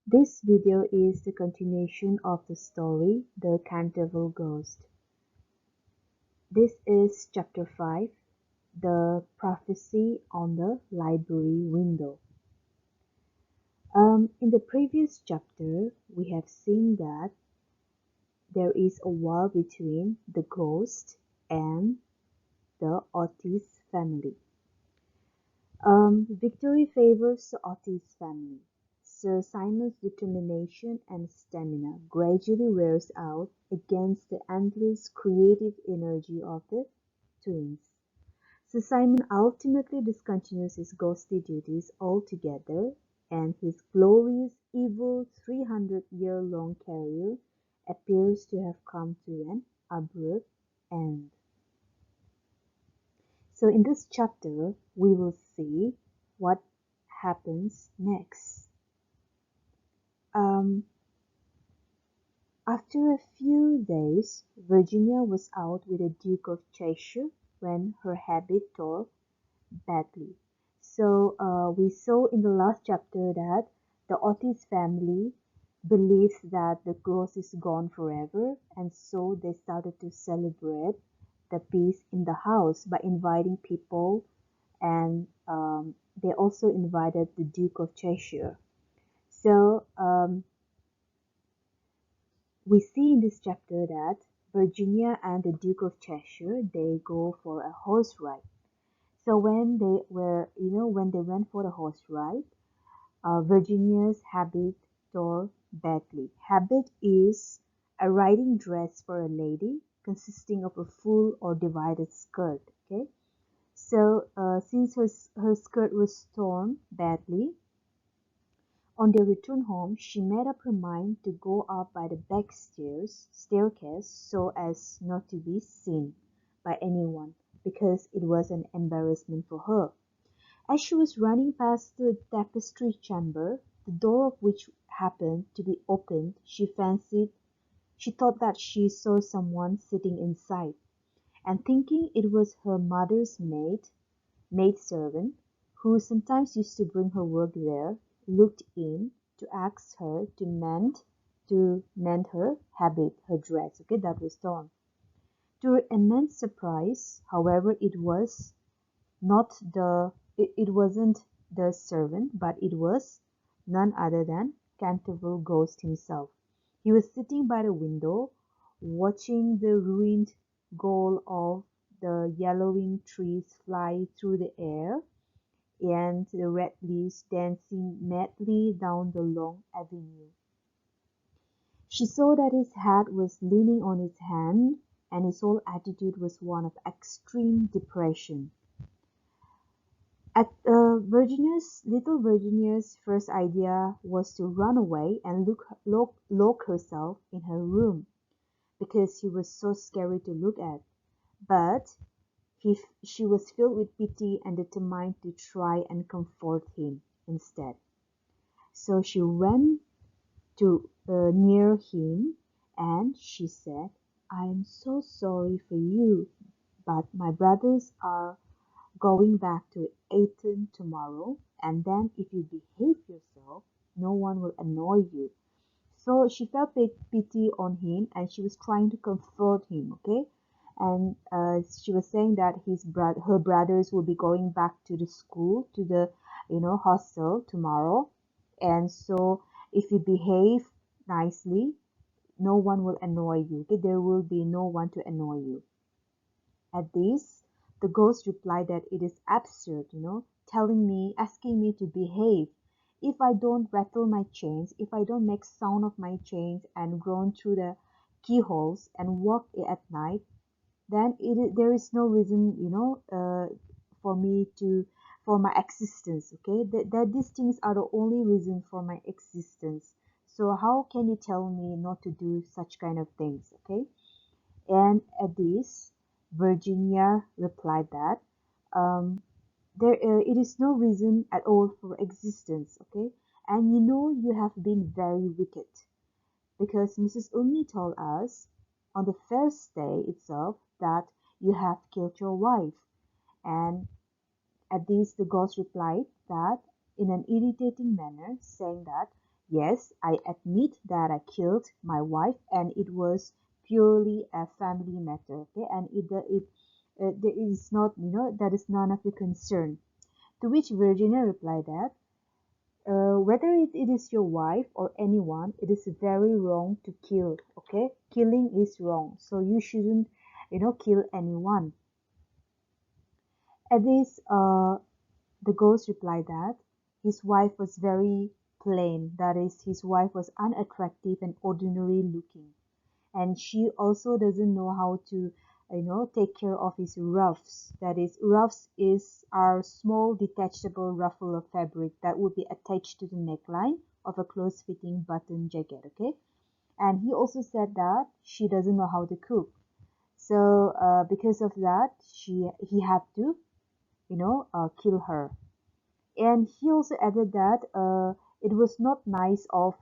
This video is the continuation of the story The Canterville Ghost. This is chapter 5, The Prophecy on the Library Window. In the previous chapter, we have seen that there is a war between the ghost and the Otis family. Victory favors the Otis family. Sir Simon's determination and stamina gradually wears out against the endless creative energy of the twins. Sir Simon ultimately discontinues his ghostly duties altogether, and his glorious, evil 300-year-long career appears to have come to an abrupt end. So in this chapter, we will see what happens next. After a few days, Virginia was out with the Duke of Cheshire when her habit tore badly. So we saw in the last chapter that the Otis family believes that the ghost is gone forever, and so they started to celebrate the peace in the house by inviting people, and they also invited the Duke of Cheshire. So we see in this chapter that Virginia and the Duke of Cheshire, they go for a horse ride. So when they went for the horse ride, Virginia's habit tore badly. Habit is a riding dress for a lady consisting of a full or divided skirt. Okay, so since her skirt was torn badly, on their return home, she made up her mind to go up by the back staircase so as not to be seen by anyone, because it was an embarrassment for her. As she was running past the tapestry chamber, the door of which happened to be opened, she thought that she saw someone sitting inside, and thinking it was her mother's maidservant, who sometimes used to bring her work there, looked in to ask her to mend her habit, her dress, okay, that was torn. To her immense surprise, however, it wasn't the servant, but it was none other than Canterville Ghost himself. He was sitting by the window, watching the ruined goal of the yellowing trees fly through the air, and the red leaves dancing madly down the long avenue. She saw that his head was leaning on his hand, and his whole attitude was one of extreme depression. Little Virginia's first idea was to run away and lock herself in her room, because he was so scary to look at. But she was filled with pity and determined to try and comfort him instead. So she went to near him, and she said, "I am so sorry for you, but my brothers are going back to Eton tomorrow, and then if you behave yourself, no one will annoy you." So she felt pity on him, and she was trying to comfort him, okay? And she was saying that her brothers will be going back to the school, to the hostel tomorrow, and so if you behave nicely, no one will annoy you. Okay? There will be no one to annoy you. At this, the ghost replied that it is absurd, asking me to behave. If I don't rattle my chains, if I don't make sound of my chains and groan through the keyholes and walk at night, then there is no reason, for me for my existence. Okay, that these things are the only reason for my existence. So how can you tell me not to do such kind of things? Okay. And at this, Virginia replied that it is no reason at all for existence, okay? And you have been very wicked, because Mrs. Ummi told us on the first day itself that you have killed your wife. And at this, the ghost replied that in an irritating manner, saying that Yes, I admit that I killed my wife and it was purely a family matter, okay? And there is not, that is none of your concern. To which Virginia replied that whether it is your wife or anyone, it is very wrong to kill, okay? Killing is wrong, so you shouldn't, kill anyone. At this, the ghost replied that his wife was very plain, that is, his wife was unattractive and ordinary looking, and she also doesn't know how to take care of his ruffs. That is, ruffs is our small detachable ruffle of fabric that would be attached to the neckline of a close fitting button jacket, okay? And he also said that she doesn't know how to cook, so because of that he had to kill her. And he also added that it was not nice of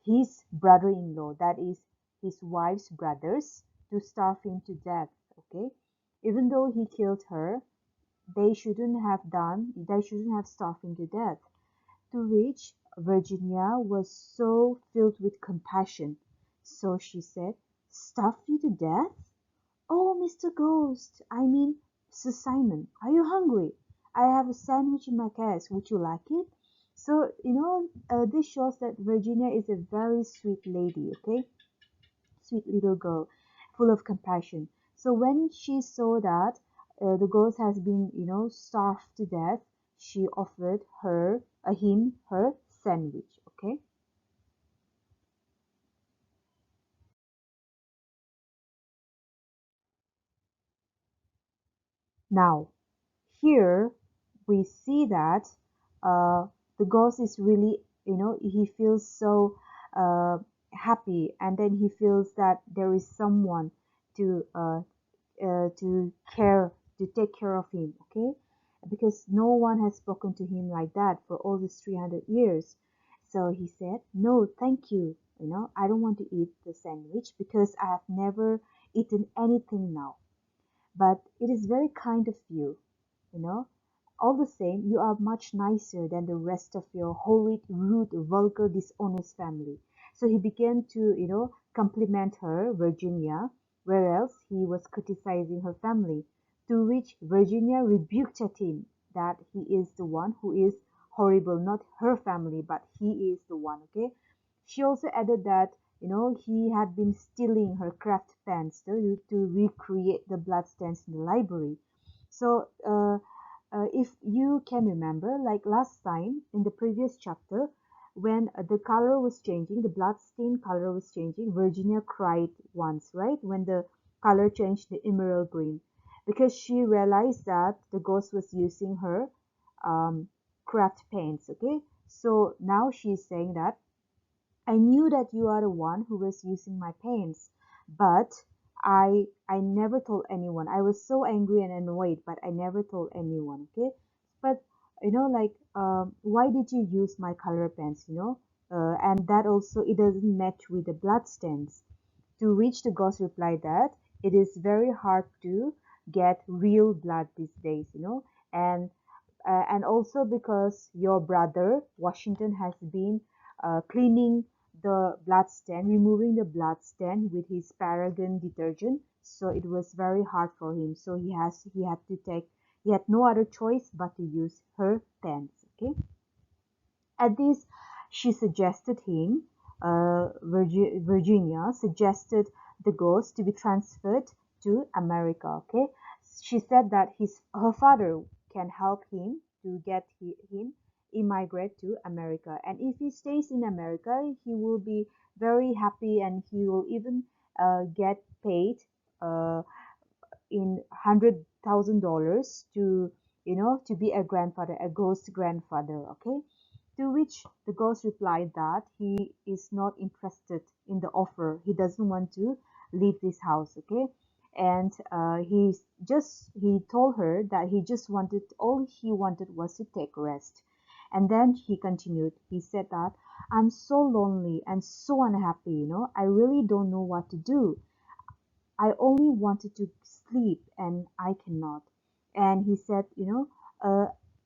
his brother-in-law, that is his wife's brothers, to starve him to death. Okay, even though he killed her, they shouldn't have starved him to death. To which Virginia was so filled with compassion, so she said, "Starve you to death? Oh, Mr. Ghost, I mean, Sir Simon, are you hungry? I have a sandwich in my case. Would you like it?" So, this shows that Virginia is a very sweet lady, okay? Sweet little girl, full of compassion. So when she saw that the ghost has been, starved to death, she offered him her sandwich, okay? Now, here we see that uh, the ghost is really, he feels so uh, happy, and then he feels that there is someone to to take care of him, okay? Because no one has spoken to him like that for all these 300 years. So he said, "No, thank you. I don't want to eat the sandwich because I have never eaten anything now. But it is very kind of you, you know. All the same, you are much nicer than the rest of your horrid, rude, vulgar, dishonest family." So he began to, compliment her, Virginia, whereas he was criticizing her family. To which Virginia rebuked at him that he is the one who is horrible, not her family, but he is the one, okay? She also added that he had been stealing her craft pens to recreate the bloodstains in the library. So if you can remember, like last time in the previous chapter, when the color was changing, the bloodstain color was changing, Virginia cried once, right? When the color changed to emerald green, because she realized that the ghost was using her um, craft paints. Okay, so now she's saying that I knew that you are the one who was using my paints, but I never told anyone. I was so angry and annoyed, but I never told anyone. Okay, but like why did you use my color pens? And that also it doesn't match with the bloodstains. To which the ghost replied that it is very hard to get real blood these days. And and also because your brother Washington has been cleaning the blood stain, removing the blood stain with his Paragon detergent. So it was very hard for him. So he had no other choice but to use her pens. Okay. At this, she suggested him, Virginia suggested the ghost to be transferred to America. Okay, she said that her father can help him to get him immigrate to America, and if he stays in America, he will be very happy, and he will even get paid uh, in $100,000 to to be a grandfather, a ghost grandfather. Okay, to which the ghost replied that he is not interested in the offer. He doesn't want to leave this house, okay? And he told her that all he wanted was to take rest. And then he continued. He said that I'm so lonely and so unhappy, I really don't know what to do. I only wanted to sleep and I cannot. And he said,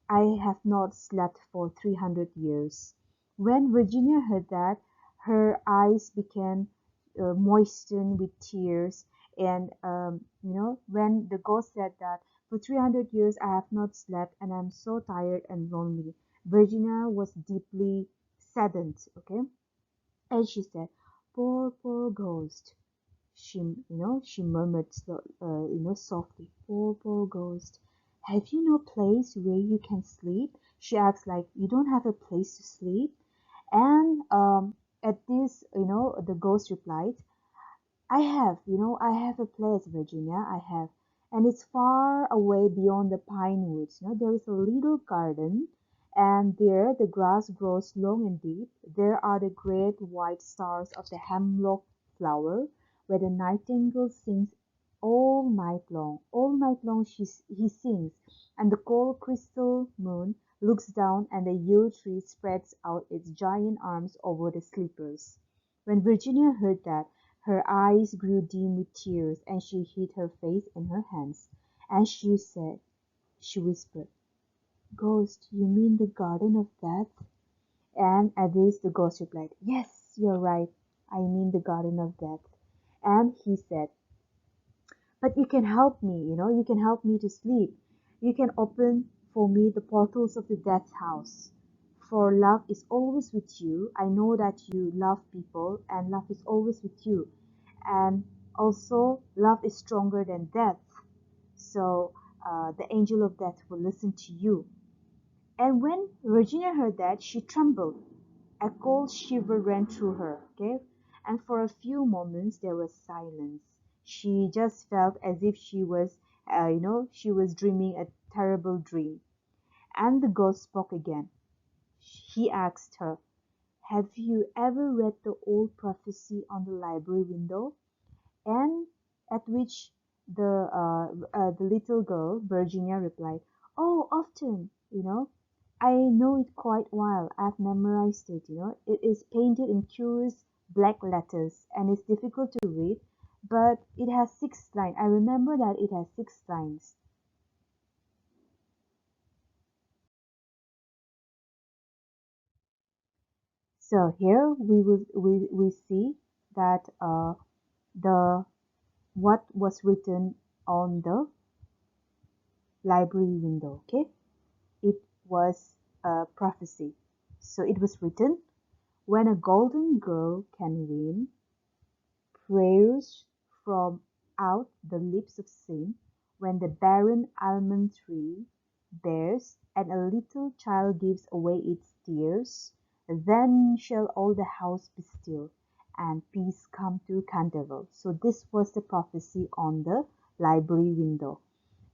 I have not slept for 300 years. When Virginia heard that, her eyes began moistened with tears. And when the ghost said that, for 300 years I have not slept and I'm so tired and lonely, Virginia was deeply saddened. Okay, and she said, "Poor, poor ghost." She murmured, softly, "Poor, poor ghost. Have you no place where you can sleep?" She asked, like, "You don't have a place to sleep?" And at this, the ghost replied, I have a place, Virginia, I have. And it's far away beyond the pine woods. There is a little garden, and there the grass grows long and deep. There are the great white stars of the hemlock flower, where the nightingale sings all night long. All night long he sings, and the cold crystal moon looks down, and the yew tree spreads out its giant arms over the sleepers. When Virginia heard that, her eyes grew dim with tears, and she hid her face in her hands. And she whispered, "Ghost, you mean the Garden of Death?" And at this the ghost replied, "Yes, you're right. I mean the Garden of Death." And he said, "But you can help me, you can help me to sleep. You can open for me the portals of the Death House. For love is always with you. I know that you love people, and love is always with you. And also, love is stronger than death. So the angel of death will listen to you." And when Virginia heard that, she trembled. A cold shiver ran through her. Okay, and for a few moments there was silence. She just felt as if she was dreaming a terrible dream. And the ghost spoke again. He asked her, "Have you ever read the old prophecy on the library window?" And at which the little girl, Virginia, replied, "Oh, often, I know it quite well. I've memorized it. It is painted in curious black letters and it's difficult to read, but it has 6 lines. I remember that it has 6 lines." So here we see that the what was written on the library window. Okay, it was a prophecy. So it was written, "When a golden girl can win prayers from out the lips of sin, when the barren almond tree bears, and a little child gives away its tears, then shall all the house be still, and peace come to Canterville." So this was the prophecy on the library window.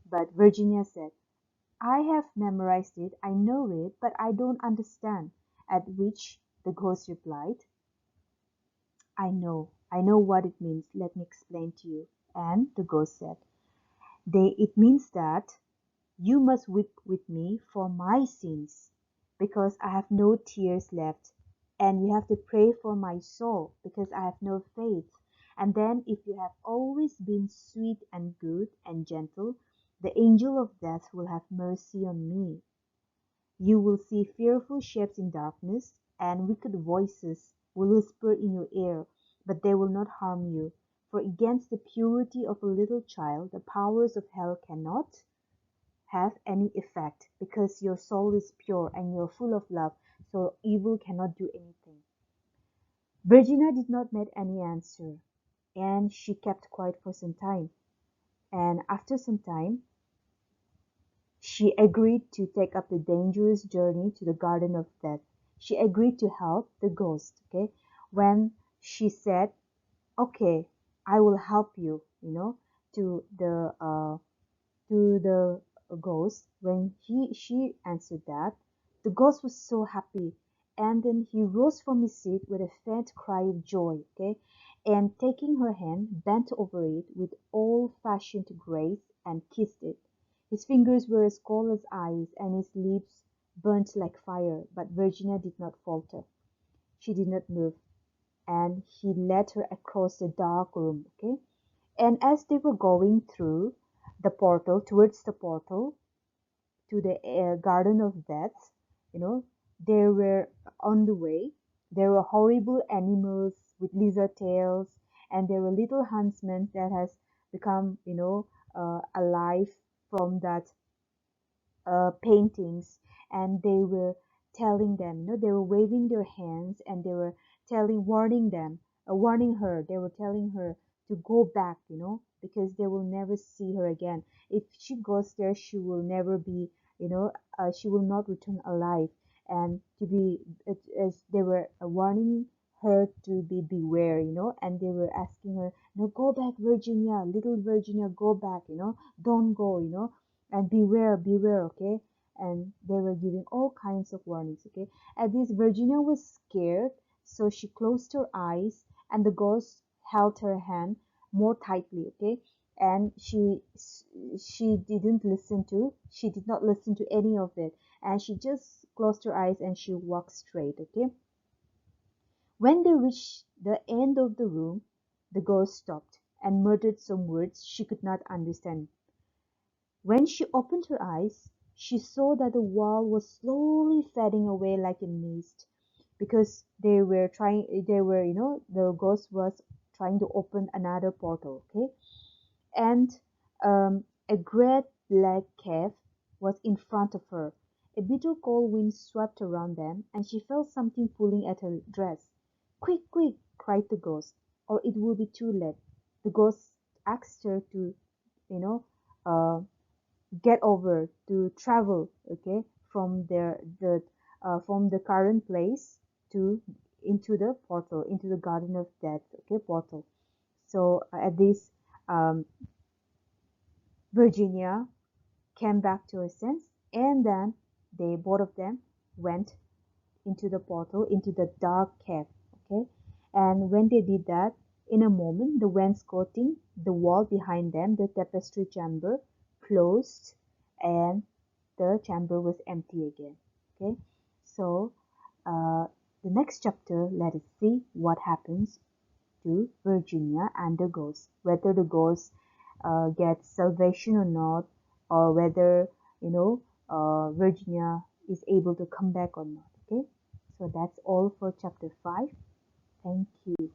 But Virginia said, "I have memorized it, I know it, but I don't understand." At which the ghost replied, I know what it means. Let me explain to you." And the ghost said, it means that you must weep with me for my sins, because I have no tears left. And you have to pray for my soul, because I have no faith. And then, if you have always been sweet and good and gentle, the angel of death will have mercy on me. You will see fearful shapes in darkness, and wicked voices will whisper in your ear, but they will not harm you. For against the purity of a little child the powers of hell cannot have any effect, because your soul is pure and you're full of love, so evil cannot do anything. Virginia did not make any answer, and she kept quiet for some time. And after some time, she agreed to take up the dangerous journey to the Garden of Death. She agreed to help the ghost, okay? When she said, "Okay, I will help you," to the ghost, when she answered that, the ghost was so happy, and then he rose from his seat with a faint cry of joy, okay, and taking her hand bent over it with old-fashioned grace and kissed it. His fingers were as cold as ice and his lips burnt like fire, but Virginia did not falter. She did not move, and he led her across the dark room, okay, and as they were going through the portal, towards the portal to the Garden of Death, you know, there were on the way, there were horrible animals with lizard tails, and there were little huntsmen that has become, alive from that paintings, and they were telling them, they were waving their hands, and they were warning them, warning her. They were telling her to go back, because they will never see her again. If she goes there, she will never be, she will not return alive. And to be, as they were warning her to be beware, and they were asking her, no, go back, Virginia, little Virginia, go back, don't go, and beware, beware, okay? And they were giving all kinds of warnings, okay? At this, Virginia was scared, so she closed her eyes, and the ghost held her hand more tightly, okay? And she did not listen to any of it, and she just closed her eyes and she walked straight, okay? When they reached the end of the room, the ghost stopped and muttered some words she could not understand. When she opened her eyes, she saw that the wall was slowly fading away like a mist, because the ghost was trying to open another portal, okay? And a great black cave was in front of her. A bitter cold wind swept around them, and she felt something pulling at her dress. Quick, quick, cried the ghost, or it will be too late. The ghost asked her to, you know, uh, get over, to travel, okay, from from the current place to into the portal, into the garden of death, okay, portal. So at this, um, Virginia came back to her sense, and then they both of them went into the portal, into the dark cave, okay. And when they did that, in a moment the wainscoting, the wall behind them, the tapestry chamber, closed, and the chamber was empty again, okay. So the next chapter, let us see what happens to Virginia and the ghost, whether the ghost gets salvation or not, or whether, Virginia is able to come back or not, okay. So that's all for chapter 5. Thank you.